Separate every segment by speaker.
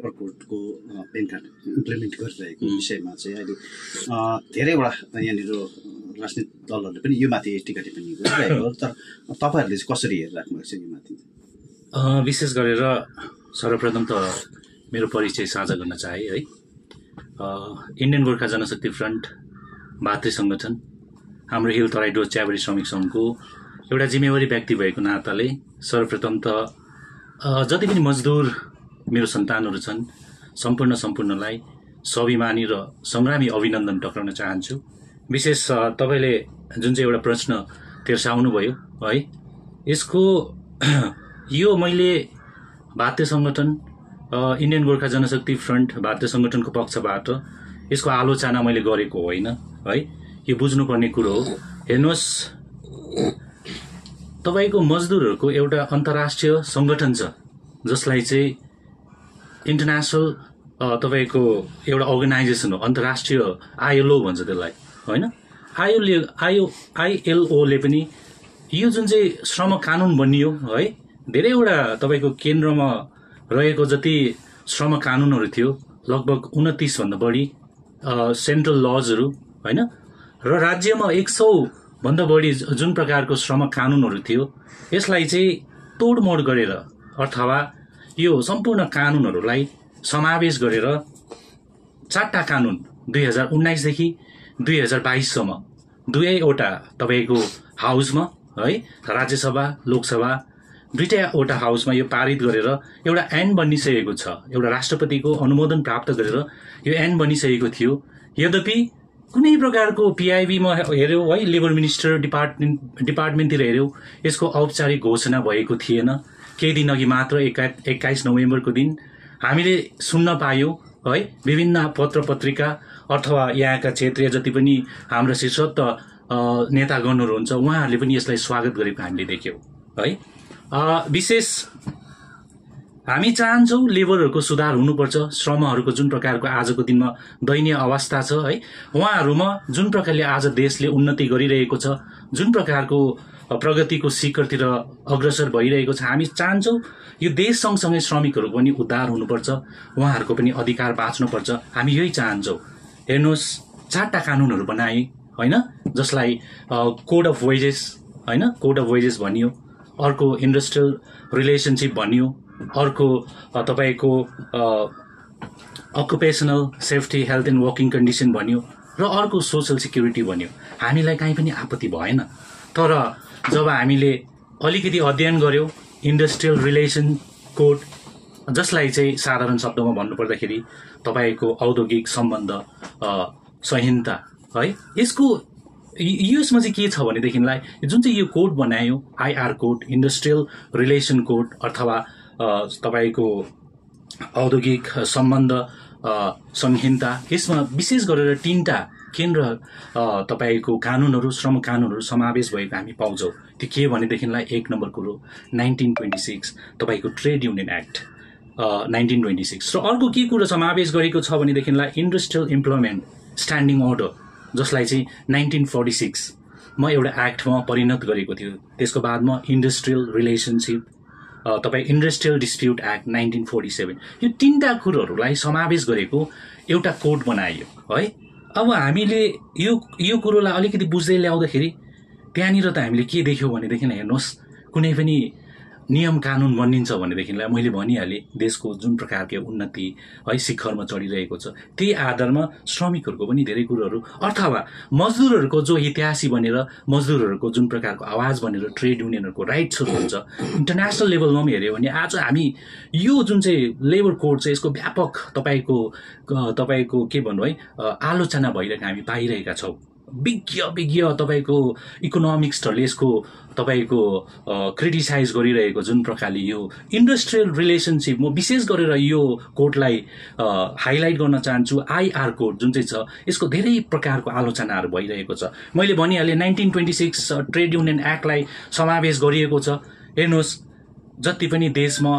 Speaker 1: Labour कोडको PAN card implement गरिरहेको विषयमा चाहिँ अहिले धेरैवटा यहाँनिर राजनीतिक दलहरूले पनि यो माथि टिका टिप्पणी गरिरहेको, तर तपाईँहरूले चाहिँ कसरी हेरिराख्नु भएको छ यो माथि?
Speaker 2: विशेष गरेर सर्वप्रथम त मेरो परिचय साझा गर्न चाहे है। इन्डियन गोर्खा जनशक्ति फ्रन्ट भातृ सङ्गठन हाम्रो हिल तराई डोज च्याबारी श्रमिक सङ्घको एउटा जिम्मेवारी व्यक्ति भएको नाताले सर्वप्रथम त जति पनि मजदुर मेरो सन्तानहरू छन् सम्पूर्णलाई स्वाभिमानी र सङ्ग्रामी अभिनन्दन टक्राउन चाहन्छु। विशेष तपाईँले जुन चाहिँ एउटा प्रश्न तेर्साउनुभयो है, यसको यो मैले भारतीय सङ्गठन इन्डियन गोर्खा जनशक्ति फ्रन्ट भारतीय सङ्गठनको पक्षबाट यसको आलोचना मैले गरेको होइन है, यो बुझ्नुपर्ने कुरो हो। हेर्नुहोस्, तपाईँको मजदुरहरूको एउटा अन्तर्राष्ट्रिय सङ्गठन छ जसलाई चाहिँ इन्टरनेसनल तपाईँको एउटा अर्गनाइजेसन हो, अन्तर्राष्ट्रिय ILO भन्छ त्यसलाई होइन। ILOले पनि यो जुन चाहिँ श्रम कानुन बनियो है, धेरैवटा तपाईँको केन्द्रमा रहेको जति श्रम कानुनहरू थियो लगभग 29 भन्दा बढी सेन्ट्रल लजहरू होइन, र राज्यमा 100 भन्दा बढी जुन प्रकारको श्रम कानुनहरू थियो यसलाई चाहिँ तोडमोड गरेर अथवा यो सम्पूर्ण कानुनहरूलाई समावेश गरेर 4टा कानुन 2019 देखि 2022 सम्म दुवैवटा तपाईँको हाउसमा है, राज्यसभा लोकसभा दुईवटा हाउसमा यो पारित गरेर एउटा ऐन बनिसकेको छ, एउटा राष्ट्रपतिको अनुमोदन प्राप्त गरेर यो ऐन बनिसकेको थियो। यद्यपि कुनै प्रकारको PIBमा हेऱ्यौँ है, लेबर मिनिस्टर डिपार्टमेन्टतिर हेऱ्यौँ, यसको औपचारिक घोषणा भएको थिएन। केही दिन अघि मात्र 21 नोभेम्बरको दिन हामीले सुन्न पायौँ है, विभिन्न पत्र पत्रिका अथवा यहाँका क्षेत्रीय जति पनि हाम्रा शीर्षस्थ नेतागणहरू हुन्छ उहाँहरूले पनि यसलाई स्वागत गरेको हामीले देख्यौँ है। विशेष हामी चाहन्छौँ लेबरहरूको सुधार हुनुपर्छ। श्रमहरूको जुन प्रकारको आजको दिनमा दयनीय अवस्था छ है, उहाँहरूमा जुन प्रकारले आज देशले उन्नति गरिरहेको छ, जुन प्रकारको प्रगतिको शिखरतिर अग्रसर भइरहेको छ, हामी चाहन्छौँ यो देश सँगसँगै श्रमिकहरू पनि उद्धार हुनुपर्छ, उहाँहरूको पनि अधिकार बाँच्नुपर्छ, हामी यही चाहन्छौँ। हेर्नुहोस्, 4टा कानुनहरू बनाए होइन, जसलाई कोड अफ वेजेस होइन, कोड अफ वेजेस भनियो, अर्को इन्डस्ट्रियल रिलेसनसिप भनियो, अर्को तपाईँको occupational safety health and working condition भनियो, र अर्को सोसल सिक्युरिटी भनियो। हामीलाई काहीँ पनि आपत्ति भएन, तर जब हामीले अलिकति अध्ययन गर्यौँ इन्डस्ट्रियल रिलेसन कोड, जसलाई चाहिँ साधारण शब्दमा भन्नुपर्दाखेरि तपाईँको औद्योगिक सम्बन्ध संहिता है, यसमा चाहिँ के छ भनेदेखिलाई जुन चाहिँ यो कोड बनायो IR code, industrial relation code अथवा तपाईँको औद्योगिक सम्बन्ध संहिता, यसमा विशेष गरेर 3टा केन्द्र तपाईँको कानुनहरू, श्रम कानुनहरू समावेश भएको हामी पाउँछौँ। त्यो के भनेदेखिलाई 1 नम्बर कुरो 1926 तपाईँको ट्रेड युनियन एक्ट 1926, र अर्को के कुरो समावेश गरेको छ भनेदेखिलाई इन्डस्ट्रियल इम्प्लोइमेन्ट स्ट्यान्डिङ अर्डर, जसलाई चाहिँ 1946मा एउटा एक्टमा परिणत गरेको थियो। त्यसको बादमा इन्डस्ट्रियल रिलेसनसिप, तपाईँ इन्डस्ट्रियल डिस्प्युट एक्ट 1947, यो 3टा कुरोहरूलाई समावेश गरेको एउटा कोड बनाइयो है। अब हामीले यो कुरोलाई अलिकति बुझ्दै ल्याउँदाखेरि त्यहाँनिर त हामीले के देख्यौँ भनेदेखि हेर्नुहोस्, कुनै पनि नियम कानुन बनिन्छ भनेदेखिलाई मैले भनिहालेँ देशको जुन प्रकारको उन्नति है शिखरमा चढिरहेको छ, त्यही आधारमा श्रमिकहरूको पनि धेरै कुरोहरू अथवा मजदुरहरूको जो हितैषी बनेर मजदुरहरूको जुन प्रकारको आवाज बनेर ट्रेड युनियनहरूको राइट्सहरू हुन्छ, इन्टरनेसनल लेभलमा पनि हेऱ्यो भने आज हामी यो जुन चाहिँ लेबर कोड छ यसको व्यापक तपाईँको के भन्नु है आलोचना भइरहेको हामी पाइरहेका छौँ। विज्ञ तपाईँको इकोनोमिक्सहरूले यसको तपाईँको क्रिटिसाइज गरिरहेको जुन प्रकारले यो इन्डस्ट्रियल रिलेसनसिप, म विशेष गरेर यो कोडलाई हाइलाइट गर्न चाहन्छु। IR कोड जुन चाहिँ छ यसको धेरै प्रकारको आलोचनाहरू भइरहेको छ। मैले भनिहालेँ 1926 ट्रेड युनियन एक्टलाई समावेश गरिएको छ। हेर्नुहोस्, जति पनि देशमा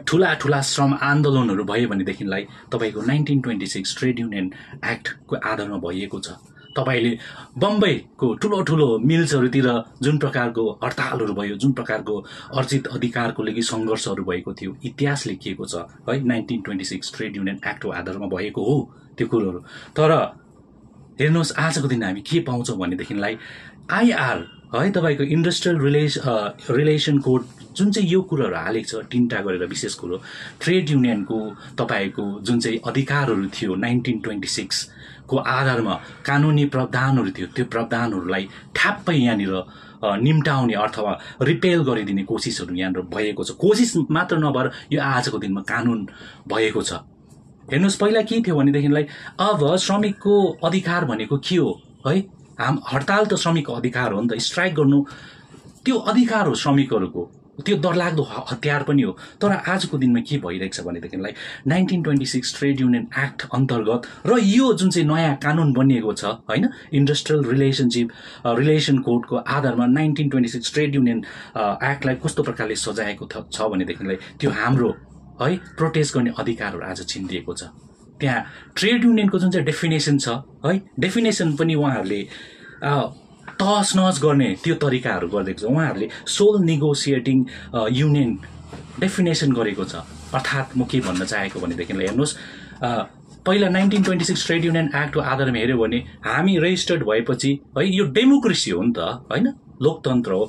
Speaker 2: ठुला श्रम आन्दोलनहरू भयो भनेदेखिलाई तपाईँको 1926 ट्रेड युनियन एक्टको आधारमा भइएको छ। तपाईँले बम्बईको ठुलो ठुलो मिल्सहरूतिर जुन प्रकारको हडतालहरू भयो, जुन प्रकारको अर्जित अधिकारको लागि सङ्घर्षहरू भएको थियो, इतिहास लेखिएको छ है। 1926 ट्रेड युनियन एक्टको आधारमा भएको हो त्यो कुरोहरू। तर हेर्नुहोस् आजको दिन हामी के पाउँछौँ भनेदेखिलाई आइआर है, तपाईँको इन्डस्ट्रियल रिलेसन कोड जुन चाहिँ यो कुरोहरू हालेको छ, तिनवटा गरेर विशेष कुरो ट्रेड युनियनको तपाईँको जुन चाहिँ अधिकारहरू थियो 1926 को आधारमा कानुनी प्रावधानहरू थियो, त्यो प्रावधानहरूलाई ठ्याप्पै यहाँनिर निम्टाउने अथवा रिपेल गरिदिने कोसिसहरू यहाँनिर भएको छ। कोसिस मात्र नभएर यो आजको दिनमा कानुन भएको छ। हेर्नुहोस् पहिला के थियो भनेदेखिलाई अब श्रमिकको अधिकार भनेको के हो है? हडताल त श्रमिकको अधिकार हो नि त, स्ट्राइक गर्नु त्यो अधिकार हो श्रमिकहरूको, त्यो डरलाग्दो हतियार पनि हो। तर आजको दिनमा के भइरहेको छ भनेदेखिलाई 1926 ट्रेड युनियन एक्ट अन्तर्गत र यो जुन चाहिँ नयाँ कानुन बनिएको छ होइन, इन्डस्ट्रियल रिलेसन कोडको आधारमा 1926 ट्रेड युनियन एक्टलाई कस्तो प्रकारले सजाएको छ भनेदेखिलाई त्यो हाम्रो है प्रोटेस्ट गर्ने अधिकारहरू आज छिनिदिएको छ। त्यहाँ ट्रेड युनियनको जुन चाहिँ डेफिनेसन छ है, डेफिनेसन पनि उहाँहरूले तहस नहस गर्ने त्यो तरिकाहरू गरिदिएको छ। उहाँहरूले सोल नेगोसिएटिङ युनियन डेफिनेसन गरेको छ। अर्थात् म के भन्न चाहेको भनेदेखिलाई हेर्नुहोस् पहिला 1926 ट्रेड युनियन एक्टको आधारमा हेऱ्यो भने हामी रेजिस्टर्ड भएपछि है यो डेमोक्रेसी हो नि त होइन, लोकतन्त्र हो,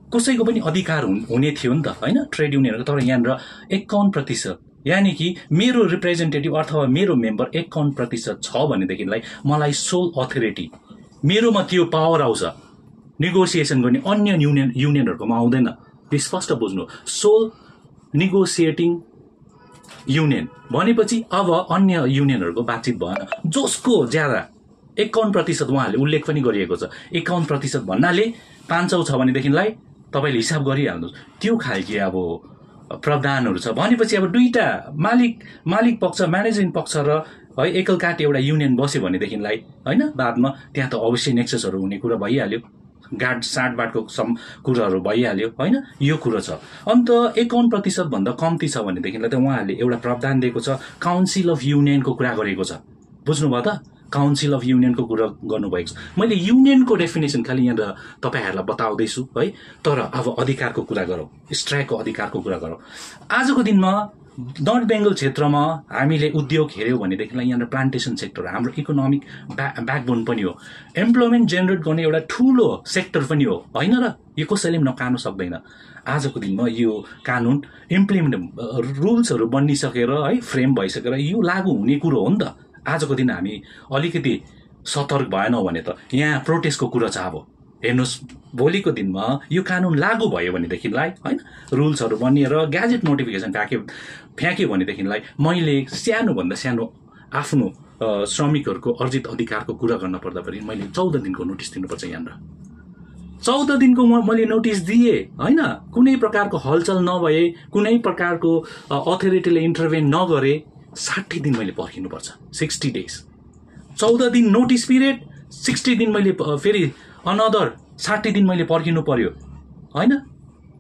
Speaker 2: कसैको पनि अधिकार हुने थियो नि त होइन ट्रेड युनियनको। तर यहाँनिर 51% यानि कि मेरो रिप्रेजेन्टेटिभ अथवा मेरो मेम्बर 51% छ भनेदेखिलाई मलाई सोल अथोरिटी, मेरोमा त्यो पावर आउँछ नेगोसिएसन गर्ने, अन्य युनियनहरूकोमा आउँदैन। यो स्पष्ट बुझ्नु, सोल नेगोसिएटिङ युनियन भनेपछि अब अन्य युनियनहरूको बातचित भएन। जसको ज्यादा 51% उहाँहरूले उल्लेख पनि गरिएको छ। 51% भन्नाले 500 छ भनेदेखिलाई तपाईँले हिसाब गरिहाल्नुहोस्, त्यो खालके अब प्रावधानहरू छ। भनेपछि अब दुईटा मालिक पक्ष, म्यानेजिङ पक्ष र है एकलकाट एउटा युनियन बस्यो भनेदेखिलाई होइन बादमा त्यहाँ त अवश्य नेक्ससहरू हुने कुरा भइहाल्यो, साँडबाटको कुराहरू भइहाल्यो होइन, यो कुरो छ। अन्त 51% भन्दा कम्ती छ भनेदेखिलाई त उहाँहरूले एउटा प्रावधान दिएको छ, काउन्सिल अफ युनियनको कुरा गरेको छ। बुझ्नुभयो त, काउन्सिल अफ युनियनको कुरा गर्नुभएको छ। मैले युनियनको डेफिनेसन खालि यहाँ तपाईँहरूलाई बताउँदैछु है। तर अब अधिकारको कुरा गरौँ, स्ट्राइकको अधिकारको कुरा गरौँ। आजको दिनमा नर्थ बेङ्गल क्षेत्रमा हामीले उद्योग हेऱ्यौँ भनेदेखिलाई यहाँ प्लान्टेसन सेक्टर हाम्रो इकोनोमिक ब्याकबोन पनि हो, एम्प्लोइमेन्ट जेनेरेट गर्ने एउटा ठुलो सेक्टर पनि हो होइन र, यो कसैले पनि नकार्नु सक्दैन। आजको दिनमा यो कानुन इम्प्लिमेन्ट रुल्सहरू बनिसकेर है फ्रेम भइसकेर यो लागू हुने कुरो हो नि त। आजको दिन हामी अलिकति सतर्क भएनौँ भने त यहाँ प्रोटेस्टको कुरा छ। अब हेर्नुहोस् भोलिको दिनमा यो कानुन लागू भयो भनेदेखिलाई होइन रुल्सहरू बनिएर ग्याजेट नोटिफिकेसन फ्याँक्यो भनेदेखिलाई मैले सानोभन्दा सानो आफ्नो श्रमिकहरूको अर्जित अधिकारको कुरा गर्न पर्दा पनि मैले 14 दिनको नोटिस दिनुपर्छ। यहाँनिर 14 दिनको मैले नोटिस दिएँ होइन, कुनै प्रकारको हलचल नभए, कुनै प्रकारको अथोरिटीले इन्टरभेन नगरे 60 दिन मैले पर्खिनुपर्छ। 60 डेज, 14 दिन नोटिस पिरियड, 60 दिन मैले फेरि अनदर 60 दिन मैले पर्खिनु पर्यो होइन।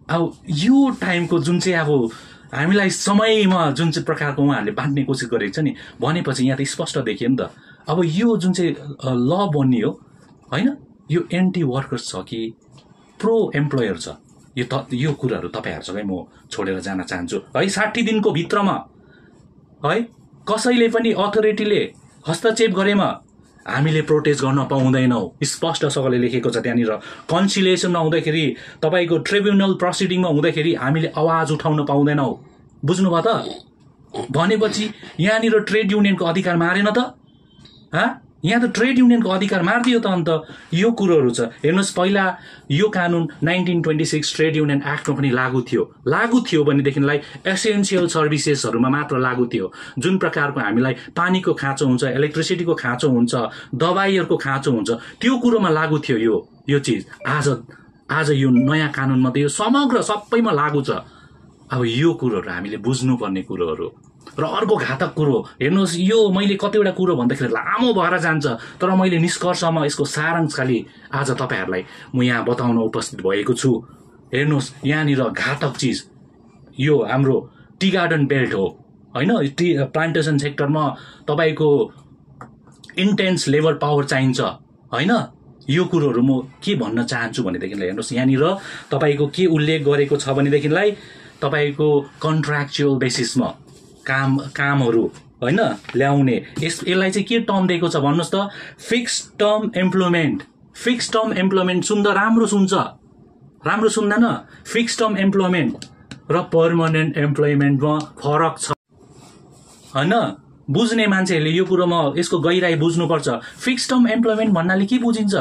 Speaker 2: अब यो टाइमको जुन चाहिँ अब हामीलाई समयमा जुन चाहिँ प्रकारको उहाँहरूले बाँड्ने कोसिस गरेको छ नि, भनेपछि यहाँ त स्पष्ट देखियो नि त। अब यो जुन चाहिँ ल बनियो होइन, यो एन्टी वर्कर्स छ कि प्रो एम्प्लोयर छ, यो कुराहरू तपाईँहरूसँगै म छोडेर जान चाहन्छु है। 60 दिनको भित्रमा है कसैले पनि अथोरिटीले हस्तक्षेप गरेमा हामीले प्रोटेस्ट गर्न पाउँदैनौँ। स्पष्टसँगले लेखेको छ त्यहाँनिर। कन्सिलिएसनमा हुँदाखेरि, तपाईँको ट्रिब्युनल प्रोसिडिङमा हुँदाखेरि हामीले आवाज उठाउन पाउँदैनौँ। बुझ्नुभयो त? भनेपछि यहाँनिर ट्रेड युनियनको अधिकार मारेन त? यहाँ त ट्रेड युनियनको अधिकार मारिदियो त। अन्त यो कुरोहरू छ। हेर्नुहोस् पहिला यो कानुन 1926 ट्रेड युनियन एक्टमा पनि लागू थियो भनेदेखिलाई एसेन्सियल सर्भिसेसहरूमा मात्र लागू थियो। जुन प्रकारको हामीलाई पानीको खाँचो हुन्छ, इलेक्ट्रिसिटीको खाँचो हुन्छ, दबाईहरूको खाँचो हुन्छ, त्यो कुरोमा लागू थियो यो चिज। आज यो नयाँ कानुनमा त यो समग्र सबैमा लागू छ। अब यो कुरोहरू हामीले बुझ्नुपर्ने कुरोहरू। र अर्को घातक कुरो हेर्नुहोस्, यो मैले कतिवटा कुरो भन्दाखेरि लामो भएर जान्छ, तर मैले निष्कर्षमा यसको सारांश खालि आज तपाईँहरूलाई म यहाँ बताउन उपस्थित भएको छु। हेर्नुहोस् यहाँनिर घातक चिज यो हाम्रो टी गार्डन बेल्ट हो होइन। प्लान्टेसन सेक्टरमा तपाईँको इन्टेन्स लेबर पावर चाहिन्छ होइन। यो कुरोहरू म के भन्न चाहन्छु भनेदेखिलाई हेर्नुहोस्, यहाँनिर तपाईँको के उल्लेख गरेको छ भनेदेखिलाई तपाईँको कन्ट्र्याक्चुअल बेसिसमा कामहरू होइन ल्याउने, यसलाई चाहिँ के टर्म दिएको छ भन्नुहोस् त, fixed term employment. Fixed term employment सुन्दा राम्रो सुन्छ, राम्रो सुन्दैन? फिक्स्ड टर्म एम्प्लोइमेन्ट र पर्मानेन्ट एम्प्लोइमेन्टमा फरक छ होइन। बुझ्ने मान्छेहरूले यो कुरोमा यसको गहिराई बुझ्नुपर्छ। फिक्स्ड टर्म एम्प्लोइमेन्ट भन्नाले के बुझिन्छ?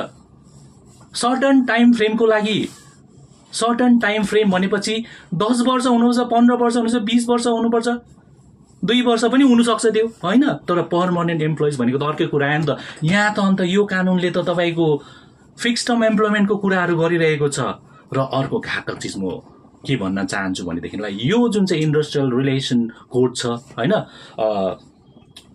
Speaker 2: सर्टन टाइम फ्रेमको लागि। सर्टन टाइम फ्रेम भनेपछि 10 वर्ष हुनुपर्छ, 15 वर्ष हुनुपर्छ, 20 वर्ष हुनुपर्छ, 2 वर्ष पनि हुनसक्छ त्यो होइन। तर पर्मानेन्ट एम्प्लोइज भनेको त अर्कै कुरा आयो नि त। यहाँ त अन्त यो कानुनले त तपाईँको फिक्स्ड टर्म एम्प्लोइमेन्टको कुराहरू गरिरहेको छ। र अर्को घातक चिज म के भन्न चाहन्छु भनेदेखिलाई यो जुन चाहिँ इन्डस्ट्रियल रिलेसन कोड छ होइन,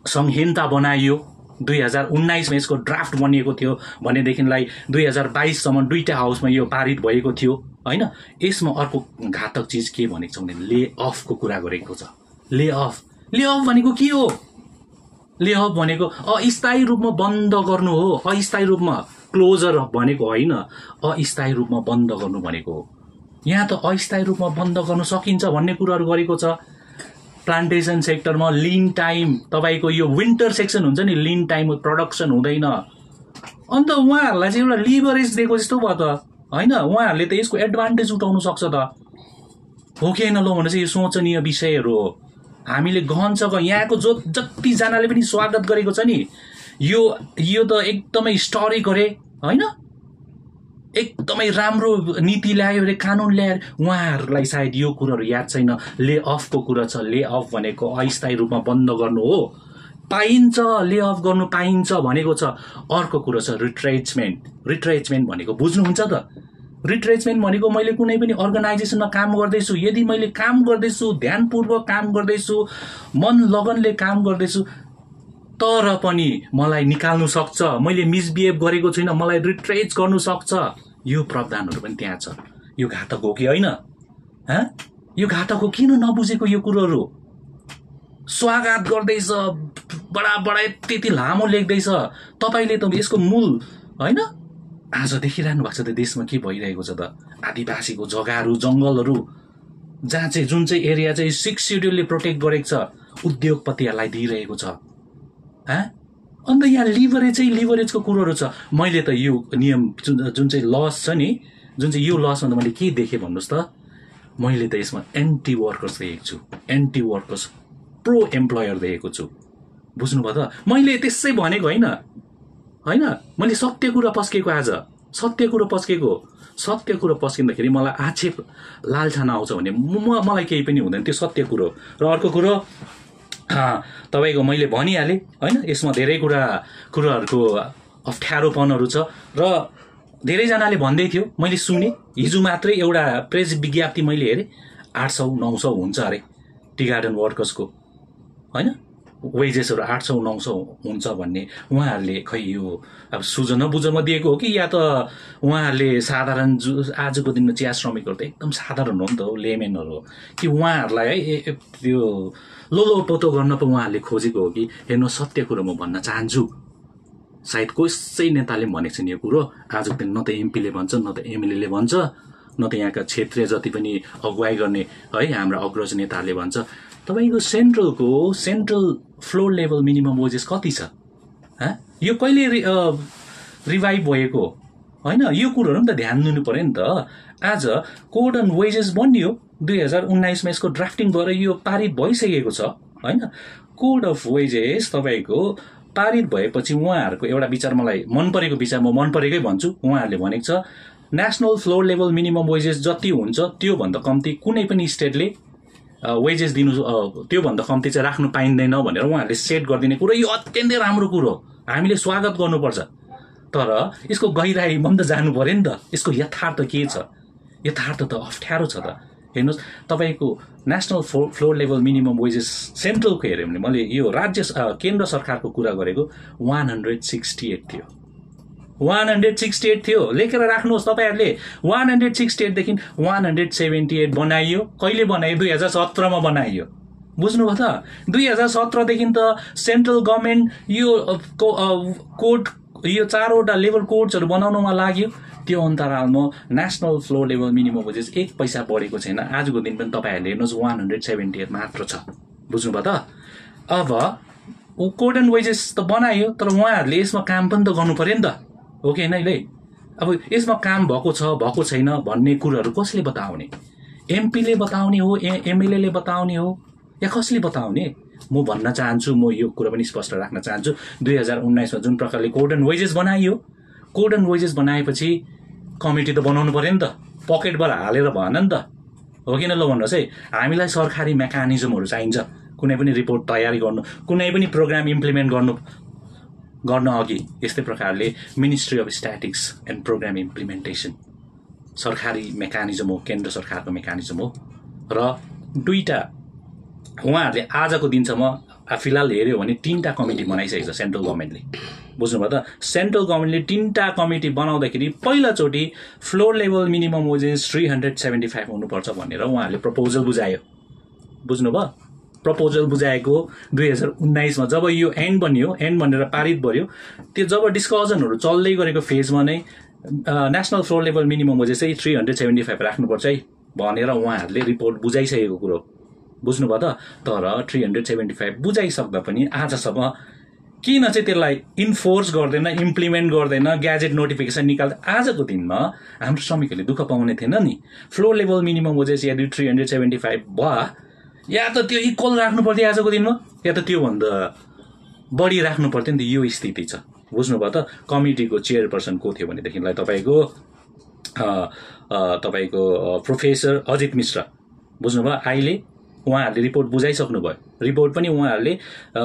Speaker 2: संहिता बनाइयो 2019मा, यसको ड्राफ्ट बनिएको थियो भनेदेखिलाई 2022सम्म 2टा हाउसमा यो पारित भएको थियो होइन। यसमा अर्को घातक चिज के भनेको छ भने ले अफको कुरा गरेको छ। ले अफ भनेको के हो? ले अफ भनेको अस्थायी रूपमा बन्द गर्नु हो। अस्थायी रूपमा क्लोजर भनेको होइन, अस्थायी रूपमा बन्द गर्नु भनेको हो। यहाँ त अस्थायी रूपमा बन्द गर्न सकिन्छ भन्ने कुराहरू गरेको छ। प्लान्टेसन सेक्टरमा लिन टाइम, तपाईँको यो विन्टर सेक्सन हुन्छ नि, लिन टाइम प्रडक्सन हुँदैन। अन्त उहाँहरूलाई चाहिँ एउटा लिभरेज दिएको जस्तो भयो त होइन। उहाँहरूले त यसको एडभान्टेज उठाउनु सक्छ त, हो कि होइन? ल भने चाहिँ यो सोचनीय विषयहरू हो। हामीले गहन छ यहाँको जतिजनाले पनि स्वागत गरेको छ नि, यो त एकदमै हिस्टोरिक अरे होइन, एकदमै राम्रो नीति ल्यायो अरे, कानुन ल्यायो अरे। उहाँहरूलाई सायद यो कुराहरू याद छैन। ले अफको कुरा छ। ले अफ भनेको अस्थायी रूपमा बन्द गर्नु हो। पाइन्छ, ले अफ गर्नु पाइन्छ भनेको छ। अर्को कुरो छ रिट्रेचमेन्ट। रिट्रेचमेन्ट भनेको बुझ्नुहुन्छ त? रिट्रेचमेन्ट भनेको मैले कुनै पनि अर्गनाइजेसनमा काम गर्दैछु, यदि मैले काम गर्दैछु, ध्यानपूर्वक काम गर्दैछु, मन लगनले काम गर्दैछु, तर पनि मलाई निकाल्नु सक्छ, मैले मिसबिहेभ गरेको छुइनँ, मलाई रिट्रेच गर्नु सक्छ। यो प्रावधानहरू पनि त्यहाँ छ। यो घातक हो कि होइन? यो घातक हो। किन नबुझेको यो कुरोहरू? स्वागत गर्दैछ, बडा त्यति लामो लेख्दैछ, तपाईँले त यसको मूल होइन। आज देखिरहनु भएको छ त देशमा के भइरहेको छ त? आदिवासीको जग्गाहरू, जङ्गलहरू जहाँ चाहिँ जुन चाहिँ एरिया चाहिँ 6 सेड्युलले प्रोटेक्ट गरेको छ, उद्योगपतिहरूलाई दिइरहेको छ। अन्त यहाँ लिभरेजको कुरोहरू छ। मैले त यो नियम जुन चाहिँ लस छ नि, जुन चाहिँ यो लसमा त मैले के देखेँ भन्नुहोस् त, मैले त यसमा एन्टी वर्कर्स देखेको छु, एन्टी वर्कर्स प्रो एम्प्लोयर देखेको छु। बुझ्नुभयो त? मैले त्यसै भनेको होइन, मैले सत्य कुरा पस्केको। आज सत्य कुरा पस्किँदाखेरि मलाई आक्षेप लालछाना आउँछ भने मलाई केही पनि हुँदैन, त्यो सत्य कुरो। र अर्को कुरो तपाईँको मैले भनिहालेँ होइन, यसमा धेरै कुराहरूको अप्ठ्यारोपनहरू छ। र धेरैजनाले भन्दै थियो, मैले सुने हिजो मात्रै एउटा प्रेस विज्ञप्ति मैले हेरेँ, 800-900 हुन्छ अरे टी गार्डन वर्कर्सको होइन, वेजेसहरू 800-900 हुन्छ भन्ने। उहाँहरूले खै यो अब सुझन बुझनमा दिएको हो कि या त उहाँहरूले साधारण आजको दिनमा चिया श्रमिकहरू त एकदम साधारण हो नि त, लेमेनहरू हो कि उहाँहरूलाई है त्यो लोलोपोतो गर्न पो उहाँहरूले खोजेको हो कि? हेर्नु, सत्य कुरो म भन्न चाहन्छु, सायद कसै नेताले भनेको छैन यो कुरो। आजको दिन न त एमपीले भन्छ, न त एमएलएले भन्छ, न त यहाँका क्षेत्रीय जति पनि अगुवाई गर्ने है हाम्रा अग्रज नेताहरूले भन्छ। तपाईँको central floor level minimum wages कति छ? यो कहिले रिभाइभ भएको होइन? यो कुरोहरू पनि त ध्यान दिनु पर्यो नि त। आज कोड अन वेजेस बनियो 2019मा, यसको ड्राफ्टिङ भएर यो पारित भइसकेको छ होइन। कोड अफ वेजेस तपाईँको पारित भएपछि उहाँहरूको एउटा विचार, मलाई मन परेको विचार, म मन परेकै भन्छु। उहाँहरूले भनेको छ national floor level minimum wages जति हुन्छ त्योभन्दा कम्ती कुनै पनि स्टेटले वेजेस दिनु, त्योभन्दा कम्ती चाहिँ राख्नु पाइँदैन भनेर उहाँहरूले सेट गरिदिने कुरो, यो अत्यन्तै राम्रो कुरो, हामीले स्वागत गर्नुपर्छ। तर यसको गहिराईमा पनि त जानु पर्यो नि त। यसको यथार्थ के छ? यथार्थ त अप्ठ्यारो छ त। हेर्नुहोस्, तपाईँको national floor level minimum wages सेन्ट्रलको हेऱ्यो भने, मैले यो केन्द्र सरकारको कुरा गरेको 168 थियो। 168 थियो, लेखेर राख्नुहोस् तपाईँहरूले। 168देखि 178 बनाइयो। कहिले बनाइयो? 2017मा बनाइयो। बुझ्नुभयो त? 2017देखि त सेन्ट्रल गभर्मेन्ट यो कोड यो 4वटा लेभल कोड्सहरू बनाउनमा लाग्यो। त्यो अन्तरालमा national floor level minimum wages 1 पैसा बढेको छैन। आजको दिन पनि तपाईँहरूले हेर्नुहोस् 178 मात्र छ। बुझ्नुभयो त? अब कोड एन्ड वेजेस त बनायो, तर उहाँहरूले यसमा काम पनि त गर्नु पर्यो नि त, हो कि होइन? अब यसमा काम भएको छ भएको छैन भन्ने कुराहरू कसले बताउने? एमपीले बताउने हो, एमएलएले बताउने हो, या कसले बताउने? म भन्न चाहन्छु, म यो कुरा पनि स्पष्ट राख्न चाहन्छु, 2019 मा जुन प्रकारले कोड एन्ड वेजेस बनाइयो, कोड एन्ड वेजेस बनाएपछि कमिटी त बनाउनु पर्यो नि त, पकेटबाट हालेर भएन नि त, हो किन? ल भन्नुहोस् है, हामीलाई सरकारी मेकानिजमहरू चाहिन्छ कुनै पनि रिपोर्ट तयारी गर्नु, कुनै पनि प्रोग्राम इम्प्लिमेन्ट गर्न अघि। यस्तै प्रकारले ministry of statistics and programme implementation सरकारी मेकानिजम हो, केन्द्र सरकारको मेकानिजम हो। र दुईटा उहाँहरूले आजको दिनसम्म फिलहाल हेऱ्यो भने 3टा कमिटी बनाइसकेको छ सेन्ट्रल गभर्मेन्टले। बुझ्नुभयो त? सेन्ट्रल गभर्मेन्टले 3टा कमिटी बनाउँदाखेरि पहिलाचोटि फ्लोर लेभल मिनिमम वेजेस 375 हुनुपर्छ भनेर उहाँहरूले प्रपोजल बुझायो। बुझ्नुभयो? प्रपोजल बुझाएको 2019 मा जब यो एन्ड बन्यो, एन्ड बनेर पारित भयो, त्यो जब डिस्कसनहरू चल्दै गरेको फेजमा नै national floor level minimum wages चाहिँ 375 राख्नुपर्छ है भनेर उहाँहरूले रिपोर्ट बुझाइसकेको कुरो। बुझ्नुभयो त? तर 375 बुझाइसक्दा पनि आजसम्म किन चाहिँ त्यसलाई इन्फोर्स गर्दैन, इम्प्लिमेन्ट गर्दैन, ग्याजेट नोटिफिकेसन निकाल्दा? आजको दिनमा हाम्रो श्रमिकहरूले दुःख पाउने थिएन नि। फ्लोर लेभल मिनिमम वेजेस यदि 375 भयो, या त त्यो इक्वल राख्नु पर्थ्यो आजको दिनमा, या त त्योभन्दा बढी राख्नु पर्थ्यो नि त। यो स्थिति छ। बुझ्नुभयो त? कमिटीको चेयरपर्सन को थियो भनेदेखिलाई तपाईँको प्रोफेसर अजित मिश्र। बुझ्नुभयो? अहिले उहाँहरूले रिपोर्ट बुझाइसक्नु भयो। रिपोर्ट पनि उहाँहरूले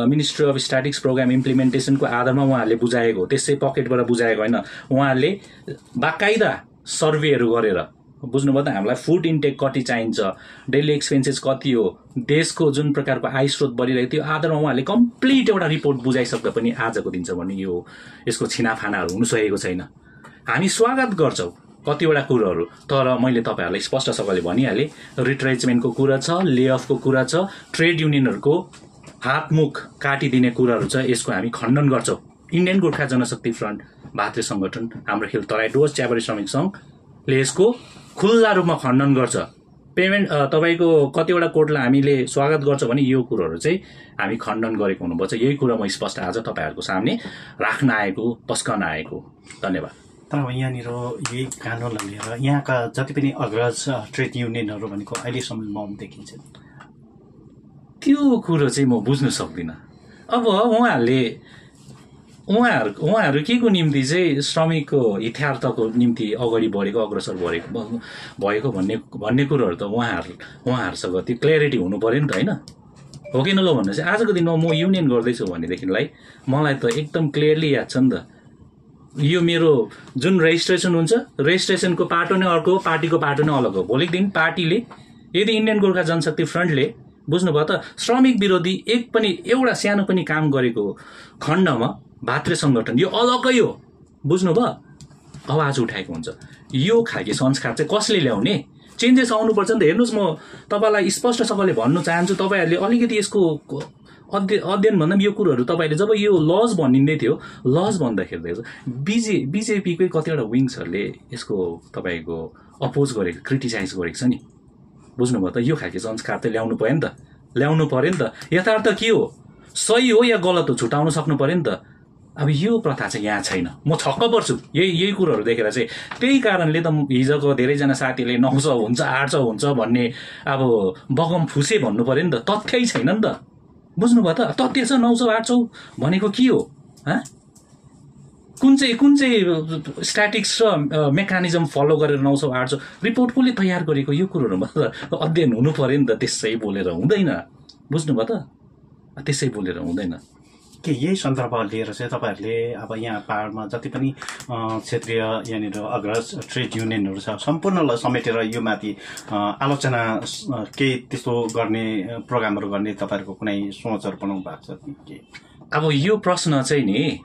Speaker 2: मिनिस्ट्री अफ स्ट्याटिक्स प्रोग्राम इम्प्लिमेन्टेसनको आधारमा उहाँहरूले बुझाएको हो, त्यसै पकेटबाट बुझाएको होइन। उहाँहरूले बाकाइदा सर्वेहरू गरेर, बुझ्नुभयो त, हामीलाई फुड इन्टेक कति चाहिन्छ, डेली एक्सपेन्सेस कति हो, देशको जुन प्रकारको आय स्रोत बढिरहेको थियो, आधारमा उहाँहरूले कम्प्लिट एउटा रिपोर्ट बुझाइसक्दा पनि आजको दिनसम्म भने यसको छिनाफानाहरू हुनु सकेको छैन। हामी स्वागत गर्छौँ कतिवटा कुरोहरू, तर मैले तपाईँहरूलाई स्पष्टसँगले भनिहालेँ, रिट्रेचमेन्टको कुरा छ, लेअफको कुरा छ, ट्रेड युनियनहरूको हातमुख काटिदिने कुराहरू छ। यसको हामी खण्डन गर्छौँ। इन्डियन गोर्खा जनशक्ति फ्रन्ट भातृ सङ्गठन, हाम्रो हिल तराई डुवर्स चियाबारी श्रमिक सङ्घले यसको खुल्ला रूपमा खण्डन गर्छ। पेमेन्ट तपाईँको कतिवटा कोर्टलाई हामीले स्वागत गर्छ भने यो कुरोहरू चाहिँ हामी खण्डन गरेको हुनुपर्छ। यही कुरा म स्पष्ट आज तपाईँहरूको सामने राख्न आएको, पस्कन आएको। धन्यवाद।
Speaker 1: तर अब यहाँनिर यही कानुनलाई लिएर यहाँका जति पनि अग्रज ट्रेड युनियनहरू भनेको अहिलेसम्म मौन देखिन्छ।
Speaker 2: त्यो कुरो चाहिँ म बुझ्न सक्दिनँ। अब उहाँहरू के को निम्ति चाहिँ श्रमिकको हितार्थको निम्ति अगाडि बढेको, अग्रसर भएको भन्ने कुरोहरू त उहाँहरूसँग त्यो क्ल्यारिटी हुनु पर्यो नि त, होइन? हो किन? ल भन्नुहोस्। आजको दिनमा म युनियन गर्दैछु भनेदेखिलाई मलाई त एकदम क्लियरली याद छ नि त, यो मेरो जुन रेजिस्ट्रेसन हुन्छ, रेजिस्ट्रेसनको पाटो नै अर्को, पार्टीको पाटो नै अलग हो। भोलिको दिन पार्टीले यदि इन्डियन गोर्खा जनशक्ति फ्रन्टले, बुझ्नुभयो त, श्रमिक विरोधी एउटा सानो पनि काम गरेको खण्डमा भातृ सङ्गठन यो अलग्गै हो, बुझ्नुभयो, आवाज उठाएको हुन्छ। यो खालको संस्कार चाहिँ कसले ल्याउने? चेन्जेस आउनुपर्छ नि त। हेर्नुहोस्, म तपाईँलाई स्पष्टसँगले भन्न चाहन्छु, तपाईँहरूले अलिकति यसको अध्ययन भन्दा पनि यो कुरोहरू तपाईँले जब यो लज भनिँदै थियो, लज भन्दाखेरि बिजेपीकै कतिवटा विङ्सहरूले यसको तपाईँको अपोज गरेको, क्रिटिसाइज गरेको छ नि। बुझ्नुभयो त? यो खालको संस्कार त ल्याउनु पर्यो नि त। यथार्थ के हो, सही हो या गलत हो, छुटाउन सक्नु पर्यो नि त। अब यो प्रथा चाहिँ यहाँ छैन। म छक्क पर्छु यही कुरोहरू देखेर चाहिँ। त्यही कारणले त हिजोको धेरैजना साथीले 900 हुन्छ 800 हुन्छ भन्ने अब बगम फुसे भन्नु पर्यो नि त। तथ्यै छैन नि त। बुझ्नुभयो त? तथ्य छ 900 800 भनेको के हो? कुन चाहिँ स्ट्याटिक्स र मेकानिजम फलो गरेर 900 800 रिपोर्ट कसले तयार गरेको? यो कुरोहरूमा त अध्ययन हुनु पर्यो नि त। त्यसै बोलेर हुँदैन। बुझ्नुभयो त? त्यसै बोलेर हुँदैन।
Speaker 1: के यही सन्दर्भ लिएर चाहिँ तपाईँहरूले अब यहाँ पहाडमा जति पनि क्षेत्रीय यहाँनिर अग्रज ट्रेड युनियनहरू छ सम्पूर्णलाई समेटेर यो माथि आलोचना केही त्यस्तो गर्ने प्रोग्रामहरू गर्ने तपाईँहरूको कुनै सोचहरू बनाउनु भएको छ?
Speaker 2: अब यो प्रश्न चाहिँ नि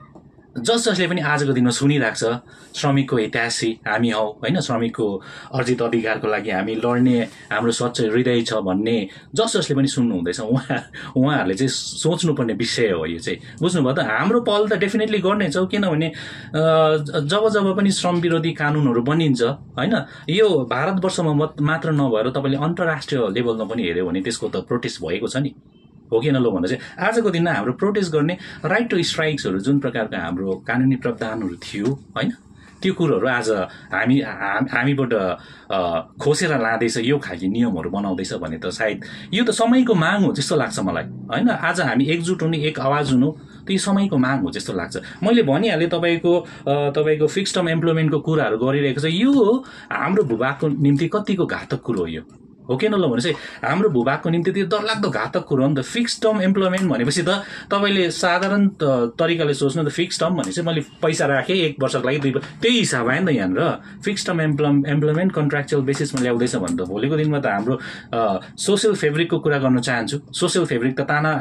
Speaker 2: जसले पनि आजको दिनमा सुनिरहेको छ श्रमिकको हितैषी हामी हौ होइन, श्रमिकको अर्जित अधिकारको लागि हामी लड्ने हाम्रो स्वच्छ हृदय छ भन्ने जसले पनि सुन्नुहुँदैछ उहाँहरूले चाहिँ सोच्नुपर्ने विषय हो यो चाहिँ। बुझ्नुभयो त? हाम्रो पहल त डेफिनेटली गर्नेछौँ, किनभने जब जब पनि श्रम विरोधी कानुनहरू बनिन्छ होइन, यो भारतवर्षमा मात्र नभएर तपाईँले अन्तर्राष्ट्रिय लेभलमा पनि हेऱ्यो भने त्यसको त प्रोटेस्ट भएको छ नि, हो कि न? लो भन्दा चाहिँ आजको दिनमा हाम्रो प्रोटेस्ट गर्ने राइट टु स्ट्राइक्सहरू जुन प्रकारको हाम्रो कानुनी प्रावधानहरू थियो होइन, त्यो कुरोहरू आज हामीबाट खोसेर लाँदैछ, यो खालको नियमहरू बनाउँदैछ भने त सायद यो त समयको माग हो जस्तो लाग्छ मलाई होइन। आज हामी एकजुट हुने, एक आवाज हुनु, त यो समयको माग हो जस्तो लाग्छ। मैले भनिहालेँ तपाईँको फिक्स टर्म एम्प्लोइमेन्टको कुराहरू गरिरहेको छ, यो हाम्रो भूभागको निम्ति कतिको घातक कुरो हो यो, हो कि न? ल भने चाहिँ हाम्रो भूभागको निम्ति त्यो डरलाग्दो घातक कुरो हो नि त। फिक्स टर्म एम्प्लोइमेन्ट भनेपछि त तपाईँले साधारण तरिकाले सोच्नु त फिक्स टर्म भने चाहिँ मैले पैसा राखेँ 1 वर्षको लागि 2 वर्ष, त्यही हिसाब आयो नि त यहाँनिर। फिक्स टर्म एम्प्लोइमेन्ट कन्ट्र्याक्चुअल बेसिसमा ल्याउँदैछ भने त भोलिको दिनमा त हाम्रो सोसियल फेब्रिकको कुरा गर्न चाहन्छु। सोसियल फेब्रिक त ताना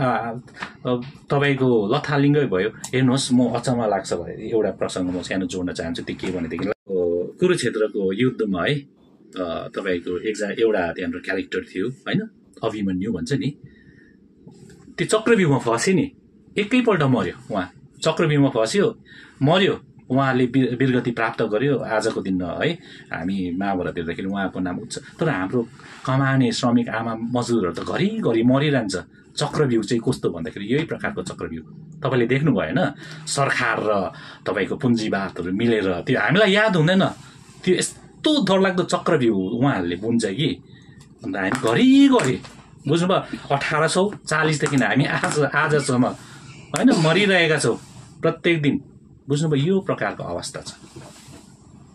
Speaker 2: तपाईँको लथालिङ्गै भयो। हेर्नुहोस्, म अचम्म लाग्छ भने एउटा प्रसङ्ग म सानो जोड्न चाहन्छु। त्यो के भनेदेखि कुरुक्षेत्रको युद्धमा है तपाईँको एउटा त्यहाँनिर क्यारेक्टर थियो होइन, अभिमन्यु भन्छ नि, त्यो चक्रव्यूहमा फस्यो नि, एकैपल्ट मर्यो उहाँ, चक्रव्यूहमा फस्यो मर्यो, उहाँले वीरगति प्राप्त गर्यो। आजको दिन है हामी महाभारत हेर्दाखेरि उहाँको नाम उच्च, तर हाम्रो कमाने श्रमिक आमा मजदुरहरू त घरिघरि मरिरहन्छ। चक्रव्यूह चाहिँ कस्तो भन्दाखेरि यही प्रकारको चक्रव्यूह तपाईँले देख्नु भएन, सरकार र तपाईँको पुँजीवादहरू मिलेर त्यो हामीलाई याद हुँदैन, त्यो यस्तो डरलाग्दो चक्रव्यूह उहाँहरूले बुन्छ कि। अन्त हामी घरिघरि बुझ्नुभयो 1840देखि हामी आजसम्म होइन मरिरहेका छौँ प्रत्येक दिन। बुझ्नुभयो, यो प्रकारको अवस्था छ।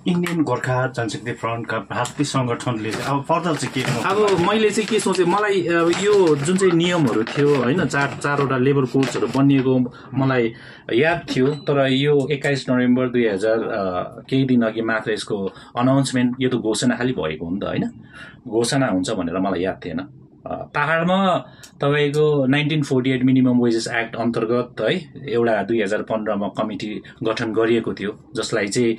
Speaker 1: इन्डियन गोर्खा जनशक्ति फ्रन्टका भारतीय सङ्गठनले अब फर्दर चाहिँ के,
Speaker 2: अब मैले चाहिँ के सोचेँ, मलाई यो जुन चाहिँ नियमहरू थियो होइन, चारवटा लेबर कोड्सहरू बनिएको मलाई याद थियो, तर यो 21 नोभेम्बर 2000 केही दिन अघि मात्र यसको अनाउन्समेन्ट, यो त घोषणा खालि भएको हो नि त होइन, घोषणा हुन्छ भनेर मलाई याद थिएन। पहाडमा तपाईँको 1948 मिनिमम वेजेस एक्ट अन्तर्गत है एउटा 2015मा कमिटी गठन गरिएको थियो, जसलाई चाहिँ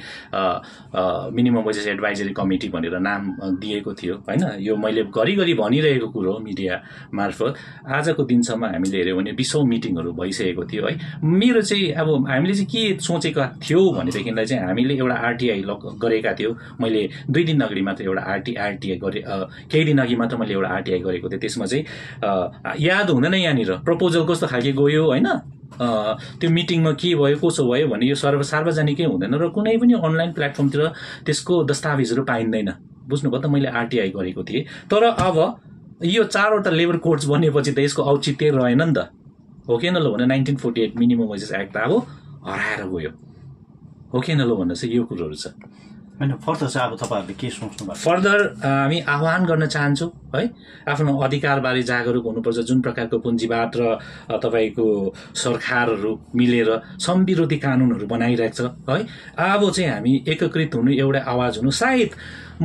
Speaker 2: मिनिमम वेजेस एडभाइजरी कमिटी भनेर नाम दिएको थियो होइन। यो मैले घरिघरि भनिरहेको कुरो हो मिडिया मार्फत। आजको दिनसम्म हामीले हेऱ्यौँ भने 20औं मिटिङहरू भइसकेको थियो है। मेरो चाहिँ अब हामीले चाहिँ के सोचेका थियौँ भनेदेखिलाई चाहिँ हामीले एउटा आरटिआई गरेका थियौँ। मैले 2 दिन अगाडि मात्र एउटा आरटिआई गरेँ, केही दिन अघि मात्र मैले एउटा आरटिआई गरेको थिएँ। त्यसमा चाहिँ याद हुँदैन यहाँनिर प्रपोजल कस्तो खालके गयो होइन, त्यो मिटिङमा के भयो कसो भयो भने यो सार्वजनिकै हुँदैन र कुनै पनि अनलाइन प्लेटफर्मतिर त्यसको दस्तावेजहरू पाइँदैन। बुझ्नुभयो त? मैले आरटिआई गरेको थिएँ, तर अब यो 4वटा लेबर कोड्स बनेपछि त यसको औचित्य रहेन नि त, हो कि न? लो भने 1948 मिनिमम वेजेस एक्ट त अब हराएर गयो, हो कि न? लो भन्दा चाहिँ यो कुरोहरू छ
Speaker 1: होइन। फर्दर चाहिँ अब तपाईँहरूले के सोच्नु भएको?
Speaker 2: फर्दर हामी आह्वान गर्न चाहन्छौँ है, आफ्नो अधिकारबारे जागरुक हुनुपर्छ। जुन प्रकारको पुँजीवाद र तपाईँको सरकारहरू मिलेर संविरोधी कानुनहरू बनाइरहेको छ है, अब चाहिँ हामी एकीकृत हुनु, एउटा आवाज हुनु। सायद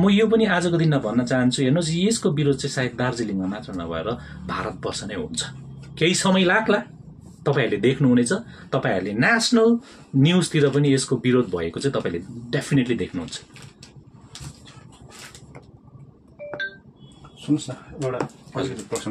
Speaker 2: म यो पनि आजको दिनमा भन्न चाहन्छु, हेर्नुहोस्, यसको विरोध चाहिँ सायद दार्जिलिङमा मात्र नभएर भारतवर्ष नै हुन्छ। केही समय लाग्ला, तपाईँहरूले देख्नुहुनेछ। तपाईँहरूले नेसनल न्युजतिर पनि यसको विरोध भएको चाहिँ तपाईँले डेफिनेटली देख्नुहुन्छ।
Speaker 1: सुन्नुहोस् न, एउटा प्रश्न